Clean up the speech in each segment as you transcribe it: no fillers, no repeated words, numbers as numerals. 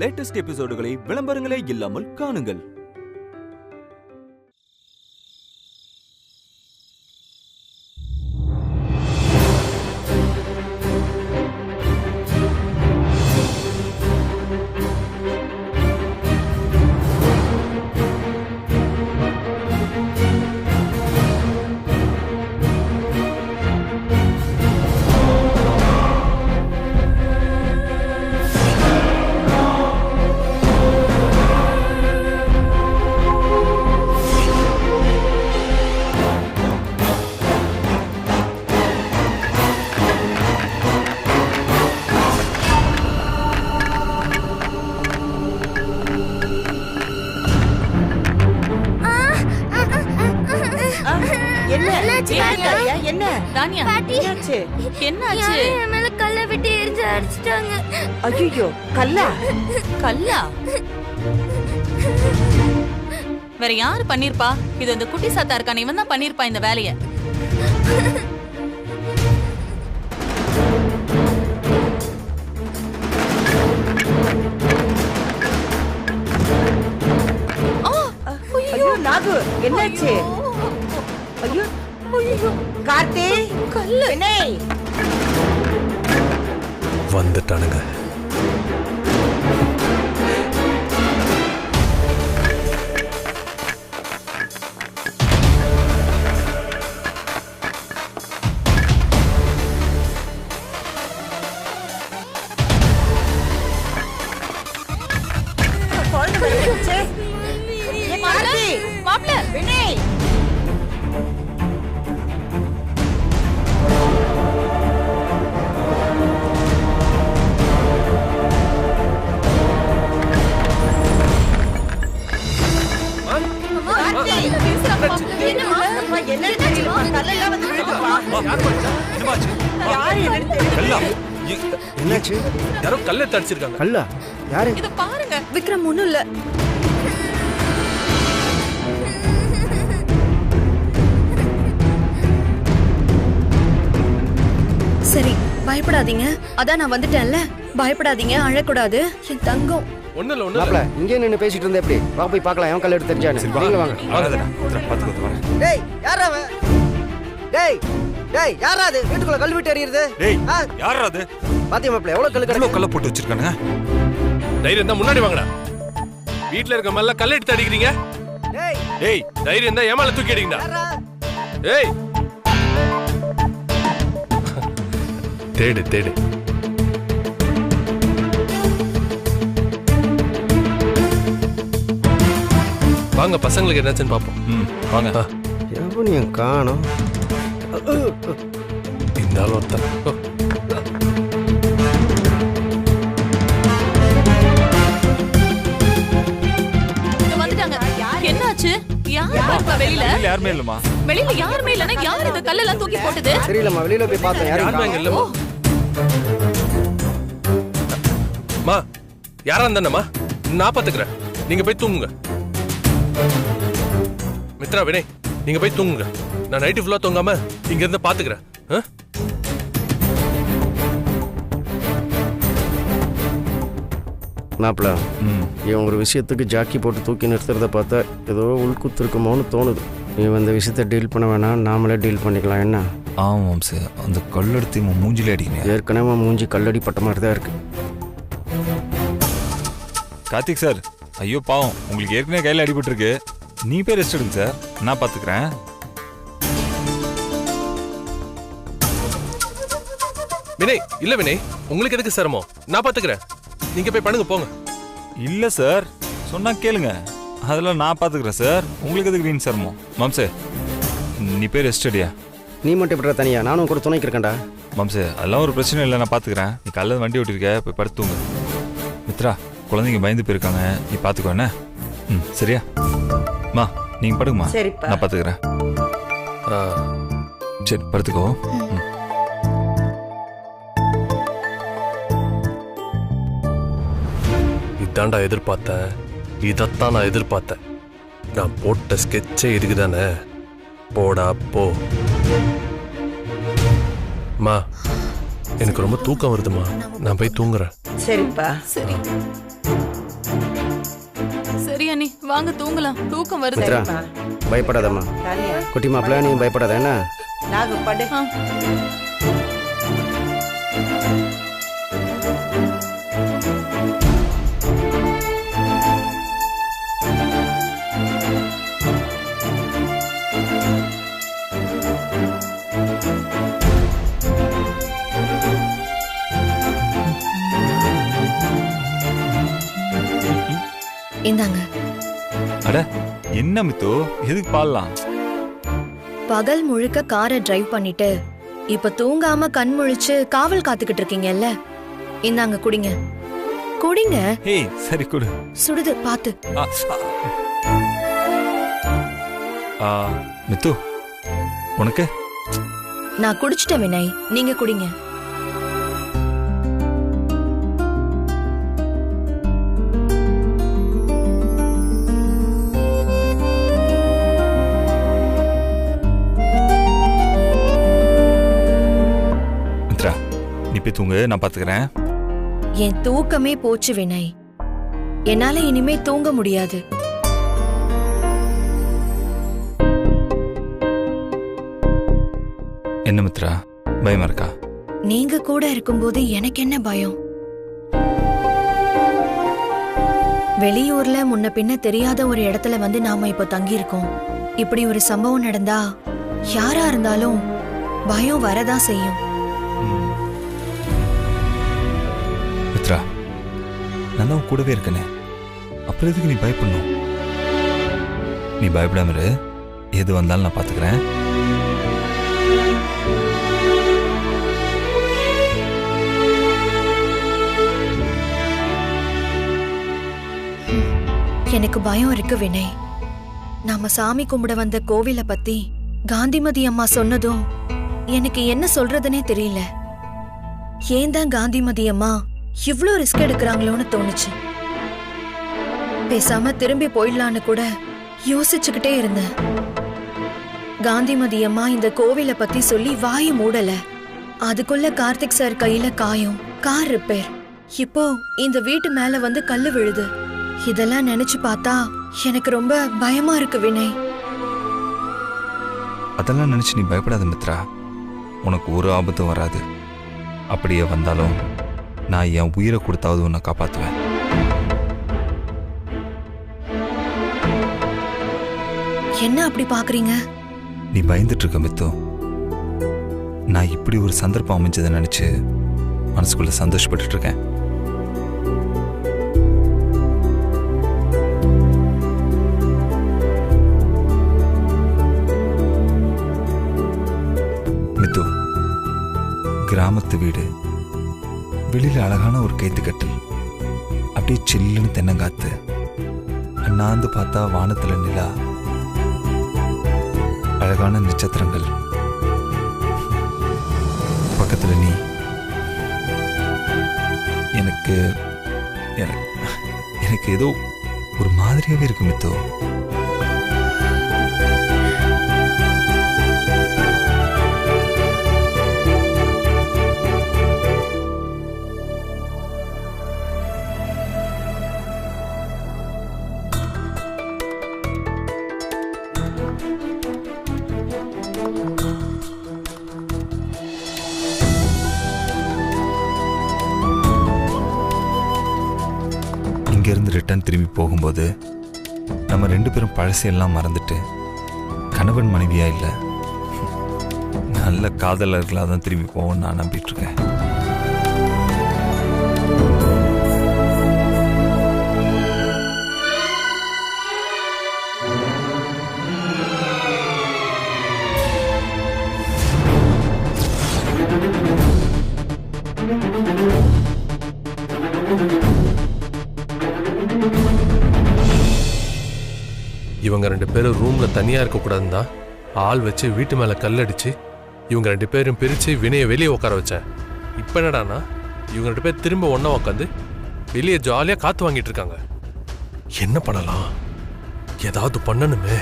Latest எபிசோடுகளை விளம்பரங்களே இல்லாமல் காணுங்கள். வேற யாரு பண்ணிருப்பா? இது அந்த குட்டி சாத்தா இருக்கானே, இவன் தான் பண்ணிருப்பா இந்த வேலைய. ஐயோ நாகு, என்னாச்சு? ஐயோ ஐயோ கார்த்தி, கல்லு வந்துட்டானுங்க. யாரோ கல்லை தடிச்சிருக்காங்க. கல்லா? யாரு? இத பாருங்க. விக்ரம் ஒண்ணும் இல்ல. சரி பயப்படாதீங்க, அதான் நான் வந்துட்டேன்ல. பயப்படாதீங்க, அழக்கூடாது. என் தங்கம் ஒண்ணுல ஒண்ணுல இங்கே நின்னு பேசிட்டு இருந்தா எப்படி? வா போய் பார்க்கலாம். அவன் கல்ல எடுத்து தெரிஞ்சானே. நீங்க வாங்க. பாத்துக்கோ வரேன். டேய் யாரா அவன்? டேய் டேய் யாரா அது? வீட்டுக்குள்ள கல் விட்டு எறியுது. டேய் யாரா அது? பாத்தியா மாப்ள எவ்வளவு கல் கிடக்கு? கல்ல போட்டு வச்சிருக்கானுங்க. தைரியம் தான் முன்னாடி வாங்கடா. வீட்ல இருக்க மேல கல்ல எடுத்து அடிக்கிறீங்க. டேய் டேய் தைரியம் தான் ஏமால தூக்கி அடிங்கடா. ஏய் தேடு தேடு. வாங்க பசங்களுக்கு என்னாச்சுன்னு பாப்போம். வாங்க. எவனையும் காணோம். இந்த ஆள் ஒருத்தன். என்னாச்சு? யாருப்பா வெளியில? யாருமே இல்லம்மா. வெளியில யாருமே இல்லனா யார் இந்த கல்லெல்லாம் தூக்கி போட்டது? தெரியலம்மா, வெளியில போய் பார்த்தேன். யாருமே அங்க இல்லம்மா. மா யாரா இருந்தானம்மா? நான் பாத்துக்கிறேன், நீங்க போய் தூங்குங்க. மித்ரா வினய் நீங்க போய் தூங்குங்க. நான் நைட்டு ஃபுல்லா தூங்காம இங்க இருந்து பாத்துக்கிறேன். மாப்பிள, இவன் ஒரு விஷயத்துக்கு ஜாக்கி போட்டு தூக்கி நிறுத்துறத பார்த்தா ஏதோ உள்குத்து இருக்குமோன்னு தோணுது. இவன் இந்த விஷயத்த டீல் பண்ண வேணாம், நாமளே டீல் பண்ணிக்கலாம். என்ன? ஆமாம் சார், அந்த கல்லெடுத்து மூஞ்சிலே அடிக்கணும். ஏற்கனவே மூஞ்சி கல்லடி பட்ட மாதிரி தான் இருக்கு. கார்த்திக் சார், ஐயோ பாவம், உங்களுக்கு ஏற்கனவே கையில் அடிபட்டு இருக்கு. நீ போய் ரெஸ்ட் எடுங்க சார், நான் பார்த்துக்கிறேன். வினய் இல்ல வினய், உங்களுக்கு எதுக்கு சிரமம்? நான் பாத்துக்கிறேன், நீங்க போய் பண்ணுங்க போங்க. இல்ல சார், சொன்னா கேளுங்க, அதெல்லாம் நான் பார்த்துக்கிறேன் சார். உங்களுக்கு எதுக்கு வீண் சிரமம்? மாம்சே நீ போய் ரெஸ்ட் அடியா. நீ மட்டும் இப்படி தனியா? நானும் கூட துணைக்கு இருக்கேன்டா. மாம்சே அதெல்லாம் ஒரு பிரச்சனை இல்லை, நான் பார்த்துக்கிறேன். நீ காலையில் வண்டி ஓட்டிருக்க, போய் படுத்துங்க. மித்ரா குழந்தைங்க பயந்து போயிருக்காங்க, நீ பார்த்துக்கோ என்ன? சரியா? மா நீங்க படுங்கம்மா, நான் பார்த்துக்கிறேன். சரி படுத்துக்கோ. இதாண்டா எதிர்பார்த்தேன், இதைத்தான் நான் எதிர்பார்த்தேன். நான் போட்ட ஸ்கெட்சே இதுக்குதானே. போடா போ. மா எனக்கு ரொம்ப தூக்கம் வருதுமா, நான் போய் தூங்குறேன். சரிப்பா. சரி. வாங்க தூங்கலாம், தூக்கம் வருது. மித்ரா பயப்படாதம்மா. தானியா குட்டி மாப்பிள்ள நீ பயப்படாத என்ன? நாகு படு. ஆ. இந்தாங்க. அட என்ன மித்து, எதுக்கு பாடலாம்? பகல் முழுக்க காரை டிரைவ் பண்ணிட்டு இப்ப தூங்காம கண் முழிச்சு காவல் காத்துக்கிட்டு இருக்கீங்கல்ல, இந்தாங்க குடிங்க. குடிங்க. ஏய் சரி கொடு. சுடுது பாத்து. ஆ, ஆ, மித்து உனக்கு? நான் குடிச்சிட்டேன் வினய், நீங்க குடிங்க. மித்ரா நீ போய் தூங்கு, நான் பாத்துக்கிறேன். என் தூக்கமே போச்சு வினய், என்னால இனிமே தூங்க முடியாது. என்ன மித்ரா பயமா இருக்கா? நீங்க கூட இருக்கும்போது எனக்கு என்ன பயம்? வெளியூர்ல முன்ன பின்ன தெரியாத ஒரு இடத்துல வந்து நாம இப்ப தங்கி இருக்கோம். இப்படி ஒரு சம்பவம் நடந்தா யாரா இருந்தாலும் பயம் வரதா செய்யும். மித்ரா நான் தான் கூடவே இருக்கனே, அப்புறம் எதுக்கு நீ பயப்படணும்? நீ பயப்படாம இரு, எது வந்தாலும் நான் பாத்துக்கிறேன். எனக்கு பயம் இருக்கு வினய். நாம சாமி கும்பிட வந்த கோவிலை பத்தி காந்திமதி அம்மா சொன்னதும் எனக்கு என்ன சொல்றதுனே தெரியல. ஏன் தான் காந்திமதி அம்மா இவ்ளோ ரிஸ்க் எடுக்கிறாங்களோன்னு தோணுச்சு. பேசாம திரும்பி போயிடலான்னு கூட யோசிச்சுக்கிட்டே இருந்தேன். காந்திமதி அம்மா இந்த கோவிலை பத்தி சொல்லி வாயை மூடல. அதுக்குள்ள கார்த்திக் சார் கையில காயம், கார் ரிப்பேர், இப்போ இந்த வீட்டு மேல வந்து கல்லு விழுது. இதெல்லாம் நினைச்சு பார்த்தா எனக்கு ரொம்ப பயமா இருக்கு வினய். அதெல்லாம் நினைச்சு நீ பயப்படாத மித்ரா, உனக்கு ஒரு ஆபத்தும் வராது. அப்படியே வந்தாலும் நான் என் உயிரை கொடுத்தாவது உன்னை காப்பாத்துவேன். என்ன அப்படி பாக்குறீங்க? நீ பயந்துட்டு இருக்க மித்து. நான் இப்படி ஒரு சந்தர்ப்பம் அமைஞ்சதை நினைச்சு மனசுக்குள்ள சந்தோஷப்பட்டு இருக்கேன். மித்து, கிராமத்து வீடு, வெளியில அழகான ஒரு கைத்து கட்டில், அப்படியே சில்லுன்னு தென்னங்காத்து, அண்ணாந்து பார்த்தா வானத்துல நிலா, அழகான நட்சத்திரங்கள், பக்கத்துல நீ. எனக்கு எனக்கு ஏதோ ஒரு மாதிரியாவே இருக்கு மித்து. இருந்து ரிட்டர்ன் திரும்பி போகும்போது நம்ம ரெண்டு பேரும் பழசையெல்லாம் மறந்துட்டு கணவன் மனைவியா இல்ல நல்ல காதலர்களாக தான் திரும்பி போவோம்னு நான் நம்பிட்டு இருக்கேன். இவங்க ரெண்டு பேரும் ரூம்ல தனியா இருக்க கூடாதுன்னா ஆள் வச்சு வீட்டு மேல கல்லடிச்சு இவங்க ரெண்டு பேரும் பிரிச்சு வினைய வெளியே உட்கார வச்சேன். இப்ப என்னடானா இவங்க ரெண்டு பேர் திரும்ப ஒண்ணா உட்காந்து வெளியே ஜாலியா காத்து வாங்கிட்டு இருக்காங்க. என்ன பண்ணலாம்? ஏதாவது பண்ணணுமே.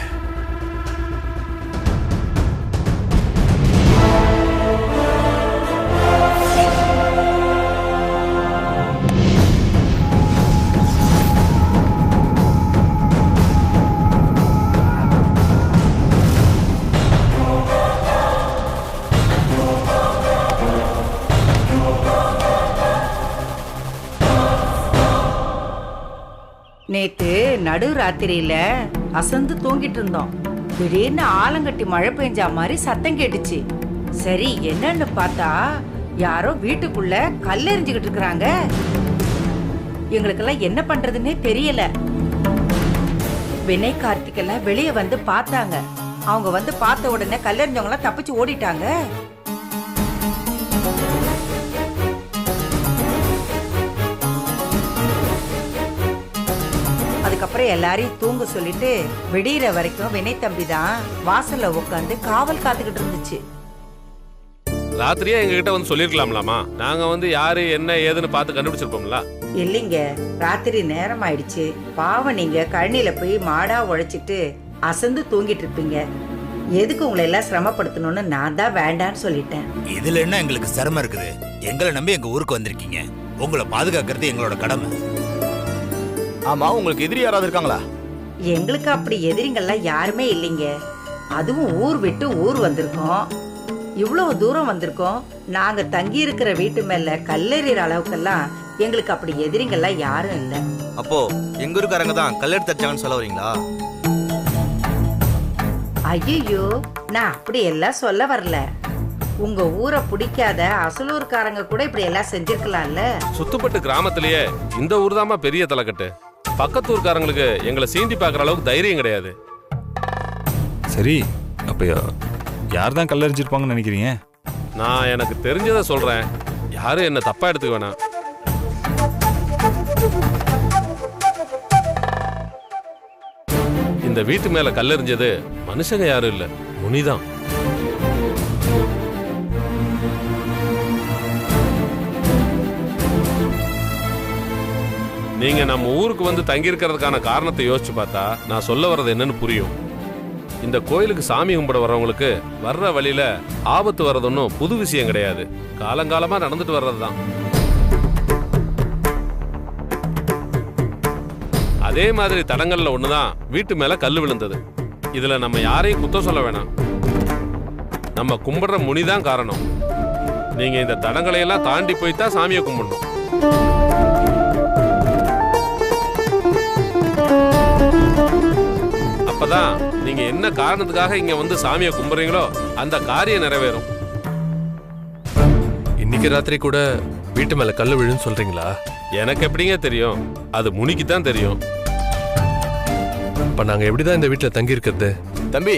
நேத்து நடு ராத்திரியில அசந்து தூங்கிட்டு இருந்தோம். திடீர்னு ஆலங்கட்டி மழை பெஞ்சா மாதிரி சத்தம் கேட்டுச்சு. சரி என்னன்னு பார்த்தா யாரோ வீட்டுக்குள்ள கல்லெறிஞ்சுக்கிட்டு இருக்கிறாங்க. எங்களுக்கெல்லாம் என்ன பண்றதுன்னே தெரியல. வினய் கார்த்திகெல்லாம் வெளியே வந்து பார்த்தாங்க. அவங்க வந்து பார்த்த உடனே கல்லெறிஞ்சவங்க எல்லாம் தப்பிச்சு ஓடிட்டாங்க. அதுக்கப்புறம் எல்லாரையும் தூங்க சொல்லிட்டு விடிகிற வரைக்கும் வினய் தம்பி தான் வாசல்ல உட்காந்து காவல் காத்துக்கிட்டு இருந்துச்சு. ராத்திரியே எங்ககிட்ட வந்து சொல்லிருக்கலாம்லாமா? நாங்க வந்து யாரு என்ன ஏதுன்னு பார்த்து கண்டுபிடிச்சிருப்போம்ல. இல்லைங்க, ராத்திரி நேரம் ஆயிடுச்சு. பாவம், நீங்க கழனியில போய் மாடா உழைச்சிட்டு அசந்து தூங்கிட்டு இருப்பீங்க. எதுக்கு உங்களை எல்லாம் சிரமப்படுத்தணும்னு நான் தான் வேண்டான்னு சொல்லிட்டேன். இதுல என்ன எங்களுக்கு சிரமம் இருக்குது? எங்களை நம்பி எங்க ஊருக்கு வந்திருக்கீங்க. உங்களை பாதுகாக்கிறது எங்களோட கடமை. ஆமா, உங்களுக்கு எதிரி யாராவது இருக்காங்களா? எங்களுக்கு அப்படி எதிரிங்கெல்லாம் யாருமே இல்லைங்க. அதுவும் ஊர் விட்டு ஊர் வந்திருக்கோம். இவ்வளவு தூரம் வந்திருக்கோம். நாங்க தங்கி இருக்கிற வீட்டு மேல கல்லெறிகிற அளவுக்கெல்லாம் எங்களுக்கு அப்படி எதிரிங்கெல்லாம் யாரும் இல்ல. அப்போ எங்க ஊருக்காரங்க தான் கல்லெடுத்து தச்சாங்கன்னு சொல்ல வரீங்களா? ஐயோ, நான் அப்படி எல்லாம் சொல்ல வரல. உங்க ஊரை பிடிக்காத அசலூர்காரங்க கூட இப்படி எல்லாம் செஞ்சிருக்கலாம்ல. சுத்துப்பட்டு கிராமத்திலேயே இந்த ஊர் தாமா பெரிய தலைக்கட்டு. பக்கத்து ஊர்க்காரங்களுக்கு எங்களை சீண்டி பாக்குற அளவுக்கு தைரியம் கிடையாது. சரி, அப்ப யார் தான் கல்லறிஞ்சிருப்பாங்கன்னு நினைக்கிறீங்க? நான் எனக்கு தெரிஞ்சதை சொல்றேன். யாரும் என்ன தப்பா எடுத்துக்க வேணாம். இந்த வீட்டு மேல கல்லெறிஞ்சது மனுஷங்க யாரும் இல்ல, முனிதான். நீங்க நம்ம ஊருக்கு வந்து தங்கி இருக்கிறதுக்கான காரணத்தை யோசிச்சு பார்த்தா நான் சொல்ல வர்றது என்னன்னு புரியும். இந்த கோயிலுக்கு சாமி கும்பிட வர்றவங்களுக்கு வர்ற வழியில ஆபத்து வர்றதுன்னும் புது விஷயம் கிடையாது. காலங்காலமா நடந்துட்டு வர்றதுதான். அதே மாதிரி தடங்கள்ல ஒண்ணுதான் வீட்டு மேல கல்லு விழுந்தது. இதுல நம்ம யாரையும் குத்தம் சொல்ல வேணாம். நம்ம கும்பிடுற முனிதான் காரணம். நீங்க இந்த தடங்களை எல்லாம் தாண்டி போய்தான் சாமியை கும்பிடணும். அப்பதான் நீங்க என்ன காரணத்துக்காக இங்க வந்து சாமியை கும்பிடுறீங்களோ அந்த காரியம் நிறைவேறும். இன்னைக்கு ராத்திரி கூட வீட்டு மேல கல்லு விழுன்னு சொல்றீங்களா? எனக்கு எப்படிங்க தெரியும்? அது முனிக்கு தான் தெரியும். இப்ப நாங்க எப்படிதான் இந்த வீட்டுல தங்கி இருக்கிறது? தம்பி,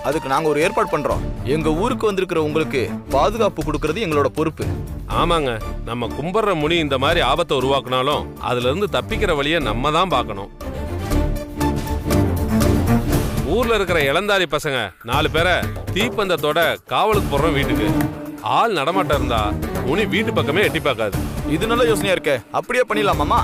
அதுக்கு நாங்க ஒரு ஏற்பாடு பண்றோம். எங்க ஊருக்கு வந்திருக்கிற உங்களுக்கு பாதுகாப்பு கொடுக்கறது எங்களோட பொறுப்பு. ஆமாங்க, நம்ம கும்பிடுற முனி இந்த மாதிரி ஆபத்தை உருவாக்குனாலும் அதுல இருந்து தப்பிக்கிற வழியை நம்ம தான் பார்க்கணும். ஊர்ல இருக்கிற இளந்தாரி பசங்க 4 பேரை தீப்பந்தத்தோட காவலுக்கு போடுறோம் வீட்டுக்கு. ஆள் நடமாட்டம் இருந்தா முனி வீட்டு பக்கமே எட்டி பார்க்காது. இது நல்ல யோசனையா இருக்க. அப்படியே பண்ணிடலாமாமா?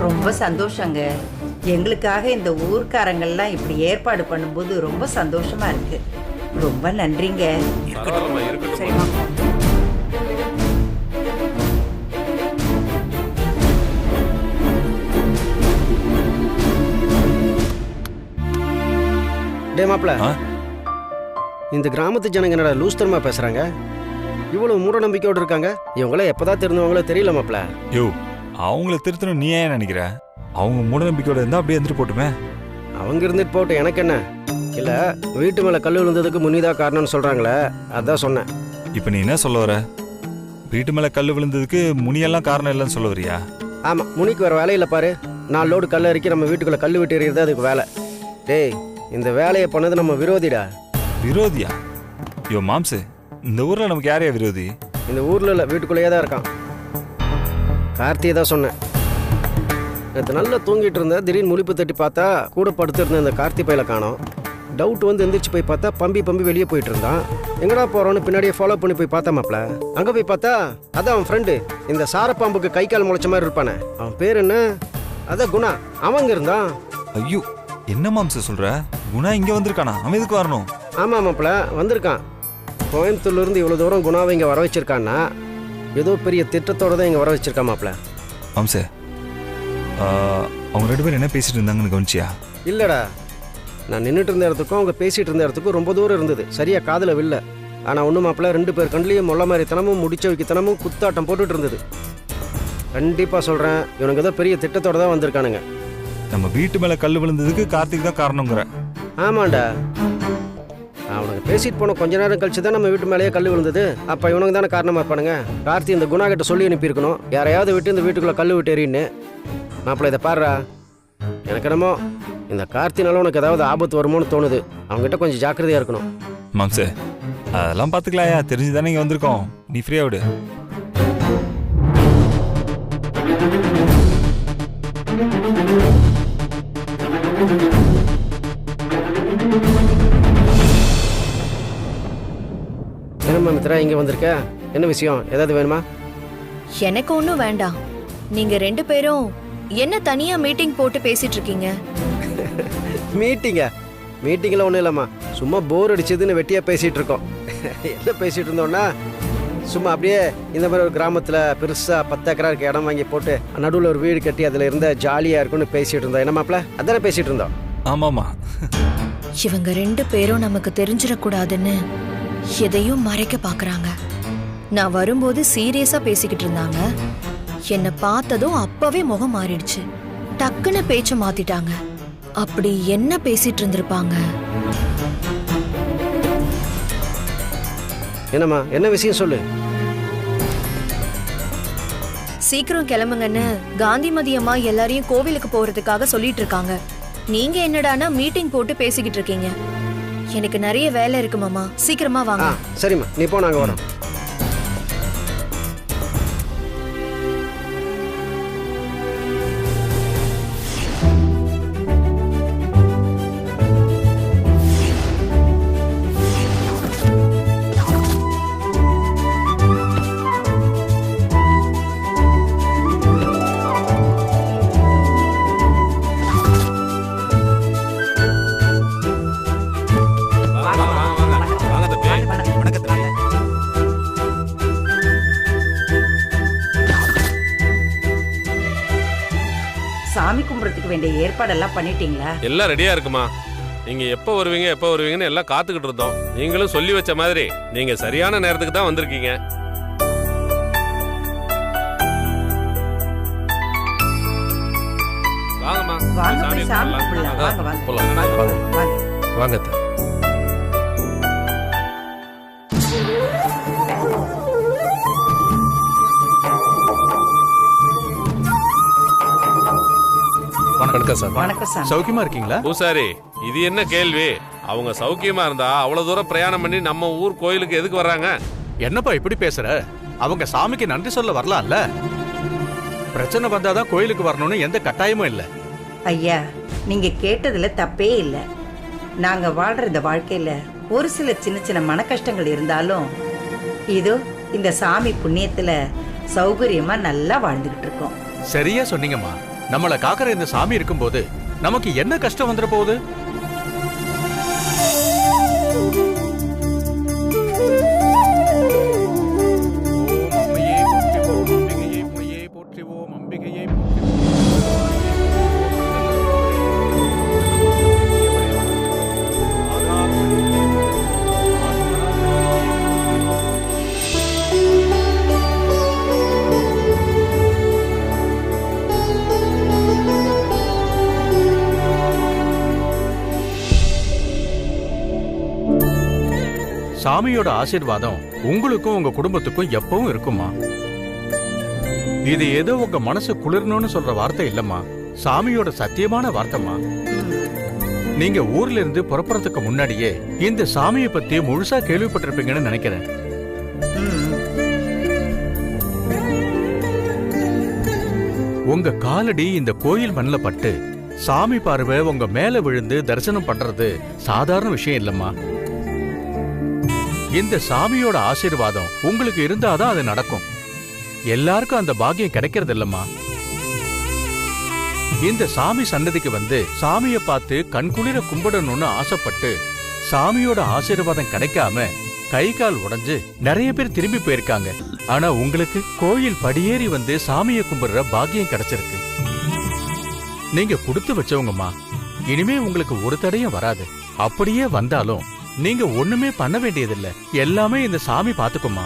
ரொம்ப சந்தோஷங்க. எங்களுக்காக இந்த ஊர்க்காரங்கள்லாம் இப்படி ஏற்பாடு பண்ணும்போது ரொம்ப சந்தோஷமா இருக்கு. ரொம்ப நன்றிங்க. இருக்கட்டும். டே மாப்பிள, இந்த கிராமத்து ஜனங்க என்னடா லூஸ்தரமா பேசுறாங்க? இவ்வளவு மூட நம்பிக்கையோடு இருக்காங்க. இவங்கள எப்பதான் தெரிஞ்சவங்களோ தெரியல மாப்பிள. யோ, அவங்கள திருத்தணும் நீ ஏன் நினைக்கிற? அவங்க மூட நம்பிக்கையோட இருந்தா அப்படியே இருந்துட்டு போட்டுமே. அவங்க இருந்துட்டு போட்டு எனக்கு என்ன? இல்ல, வீட்டு மேல கல் விழுந்ததுக்கு முனிதா காரணம்னு சொல்றாங்களே, அதான் சொன்னேன். இப்ப நீ என்ன சொல்ல வர? வீட்டு மேல கல் விழுந்ததுக்கு முனியெல்லாம் காரணம் இல்லைன்னு சொல்ல வரியா? ஆமா, முனிக்கு வேற வேலையில பாரு. 4 லோடு கல் இறக்கி நம்ம வீட்டுக்குள்ள கல் விட்டு எறியறது அதுக்கு வேலை. டேய், இந்த வேலையை பண்ணது நம்ம விரோதிடா. விரோதியா? யோ மாம்சு, இந்த ஊர்ல நமக்கு யாரையா விரோதி? இந்த ஊர்ல இல்ல, வீட்டுக்குள்ளேயே தான் இருக்கான். கார்த்தியை தான் சொன்னேன். நேற்று நல்லா தூங்கிட்டு இருந்தேன். திடீர்னு முழிப்பு தட்டி பார்த்தா கூட படுத்திருந்த இந்த கார்த்தி பையில காணோம். டவுட் வந்து எந்திரிச்சு போய் பார்த்தா பம்பி வெளியே போயிட்டு இருந்தான். எங்கடா போறோன்னு பின்னாடியே ஃபாலோ பண்ணி போய் பார்த்தா மாப்ள. அங்க போய் பார்த்தா அதான் அவன் ஃப்ரெண்டு, இந்த சாரப்பாம்புக்கு கை கால் முளைச்ச மாதிரி இருப்பானே, அவன் பேர் என்ன? அதான் குணா. அவங்க இருந்தான். ஐயோ, என்ன மாம்ச சொல்ற? குணா இங்க வந்திருக்கானா? அவன் எதுக்கு வரணும்? ஆமா மாப்ள, வந்திருக்கான். கோயம்புத்தூர்ல இருந்து இவ்வளவு தூரம் குணாவை இங்க வர வச்சிருக்கான்னா ஏதோ பெரிய திட்டத்தோட தான் இங்க வர வச்சிருக்கான் மாப்ள. மாம்ச, அவங்க 2 பேரும் என்ன பேசிட்டு இருந்தாங்கன்னு கவனிச்சியா? இல்லடா, நான் நின்றுட்டு இருந்த இடத்துக்கும் அவங்க பேசிகிட்டு இருந்த இடத்துக்கும் ரொம்ப தூரம் இருந்தது, சரியாக காதில் வில்ல. ஆனால் ஒன்றும் மாப்பிள்ள 2 பேர் கண்ட்லேயும் மொள்ள மாதிரி தனமும் முடிச்ச வைக்கத்தனமும் குத்தாட்டம் போட்டுட்டு இருந்தது. கண்டிப்பாக சொல்கிறேன், இவனுக்கு ஏதோ பெரிய திட்டத்தோடு தான் வந்திருக்கானுங்க. நம்ம வீட்டு மேலே கல் விழுந்ததுக்கு கார்த்திக் தான் காரணங்கிற. ஆமாண்டா, அவனுக்கு பேசிட்டு போன கொஞ்ச நேரம் கழிச்சு தான் நம்ம வீட்டு மேலேயே கல் விழுந்தது. அப்போ இவனுக்கு தானே காரணமாக இருப்பானுங்க. கார்த்தி இந்த குணா கிட்ட சொல்லி அனுப்பியிருக்கணும், யாரையாவது விட்டு இந்த வீட்டுக்குள்ளே கல் விட்டு எறின்னு. மாப்பிள்ள இதை பாடுறா, எனக்கு என்னமோ இந்த கார்த்தினால உனக்கு ஏதாவது ஆபத்து வருமோன்னு தோணுது. அவங்ககிட்ட கொஞ்சம் ஜாக்கிரதையாக இருக்கணும். மாம்சே, அதெல்லாம் பார்த்துக்கலாயா, தெரிஞ்சு தானே இங்கே வந்திருக்கோம். நீ ஃப்ரீயாக விடு. என்னம்மா மித்ரா இங்கே வந்திருக்க? என்ன விஷயம்? ஏதாவது வேணுமா? எனக்கு ஒன்றும் வேண்டாம். நீங்க 2 பேரும் என்ன தனியா மீட்டிங் போட்டு பேசிட்டு இருக்கீங்க? மீட்டிங்கில் ஒன்றும் இல்லைம்மா, சும்மா போர் அடிச்சதுன்னு வெட்டியாக பேசிகிட்டு இருக்கோம். என்ன பேசிகிட்டு இருந்தோன்னா, சும்மா அப்படியே இந்த மாதிரி ஒரு கிராமத்தில் பெருசாக 10 ஏக்கரா இருக்க இடம் வாங்கி போட்டு நடுவில் ஒரு வீடு கட்டி அதில் இருந்த ஜாலியாக இருக்குன்னு பேசிகிட்டு இருந்தோம். என்ன மாப்பிள்ள, அதானே பேசிகிட்டு இருந்தோம்? ஆமாம்மா. இவங்க 2 பேரும் நமக்கு தெரிஞ்சிடக்கூடாதுன்னு எதையும் மறைக்க பார்க்கறாங்க. நான் வரும்போது சீரியஸா பேசிக்கிட்டு இருந்தாங்க. என்னை பார்த்ததும் அப்பவே முகம் மாறிடுச்சு. டக்குன்னு பேச்ச மாத்திட்டாங்க. அப்படி என்ன பேசிட்டு இருந்திருப்பாங்க? என்னம்மா, என்ன விஷயம் சொல்லு. சீக்கிரம் கிளம்புங்கன்னு காந்திமதி அம்மா எல்லாரையும் கோவிலுக்கு போறதுக்காக சொல்லிட்டு இருக்காங்க. நீங்க என்னடானா மீட்டிங் போட்டு பேசிக்கிட்டு இருக்கீங்க. எனக்கு நிறைய வேலை இருக்கு மாமா, சீக்கிரமா வாங்க. சரிம்மா, நீ போ, நாங்க வரோம். சாமி கும்பிட்றதுக்கு வேண்டிய ஏற்பாடெல்லாம் பண்ணிட்டீங்களா? எல்லாம் ரெடியா இருக்குமா. நீங்க எப்போ வருவீங்கன்னு எல்லாம் காத்துக்கிட்டு இருந்தோம். நீங்களும் சொல்லி வச்ச மாதிரி நீங்க சரியான நேரத்துக்கு தான் வந்திருக்கீங்க. வாங்கம்மா, வாங்க சாமி போய் சாமி கும்பிடலாம். கும்பிடலாம். வாங்க போலாம். வாங்க வாங்க. வாங்க அத்தை. வணக்கம் சார். வணக்கம் சாமி. சௌக்கியமா இருக்கீங்களா? பூசாரி, இது என்ன கேள்வி? அவங்க சௌக்கியமா இருந்தா அவ்வளவு தூரம் பிரயாணம் பண்ணி நம்ம ஊர் கோயிலுக்கு எதுக்கு வர்றாங்க? என்னப்பா இப்படி பேசுற? அவங்க சாமிக்கு நன்றி சொல்ல வரலாம்ல. பிரச்சனை வந்தாதான் கோயிலுக்கு வரணும்னு எந்த கட்டாயமும் இல்ல. ஐயா, நீங்க கேட்டதுல தப்பே இல்லை. நாங்க வாழ்ற இந்த வாழ்க்கையில ஒரு சில சின்ன சின்ன மன கஷ்டங்கள் இருந்தாலும் இதோ இந்த சாமி புண்ணியத்துல சௌகரியமா நல்லா வாழ்ந்துகிட்டு இருக்கோம். சரியா சொன்னீங்கம்மா. நம்மள காக்கிற இந்த சாமி இருக்கும்போது நமக்கு என்ன கஷ்டம் வந்துட போகுது? சாமியோட ஆசீர்வாதம் உங்களுக்கும் உங்க குடும்பத்துக்கும் எப்பவும் இருக்குமா. இது ஏதோ உங்க மனசு குளிரணும்னு சொல்ற வார்த்தை இல்லம்மா, சாமியோட சத்தியமான வார்த்தைமா. நீங்க ஊர்ல இருந்து புறப்படுறதுக்கு முன்னாடியே இந்த சாமியை பத்தி முழுசா கேள்விப்பட்டிருப்பீங்கன்னு நினைக்கிறேன். உங்க காலடி இந்த கோயில் மண்ணில் பட்டு சாமி பார்வை உங்க மேல விழுந்து தரிசனம் பண்றது சாதாரண விஷயம் இல்லம்மா. இந்த சாமியோட ஆசீர்வாதம் உங்களுக்கு இருந்தாதான் அது நடக்கும். எல்லாருக்கும் அந்த பாக்கியம் கிடைக்கிறது இல்லம்மா. இந்த சாமி சன்னதிக்கு வந்து சாமியை பார்த்து கண்குளிர கும்பிடணும்னு ஆசைப்பட்டு சாமியோட ஆசீர்வாதம் கிடைக்காம கை கால் உடைஞ்சு நிறைய பேர் திரும்பி போயிருக்காங்க. ஆனா உங்களுக்கு கோயில் படியேறி வந்து சாமியை கும்பிடுற பாக்கியம் கிடைச்சிருக்கு. நீங்க கொடுத்து வச்சவங்கம்மா. இனிமே உங்களுக்கு ஒரு தடையும் வராது. அப்படியே வந்தாலும் நீங்க ஒண்ணுமே பண்ண வேண்டியதில்லை. எல்லாமே இந்த சாமி பாத்துக்குமா.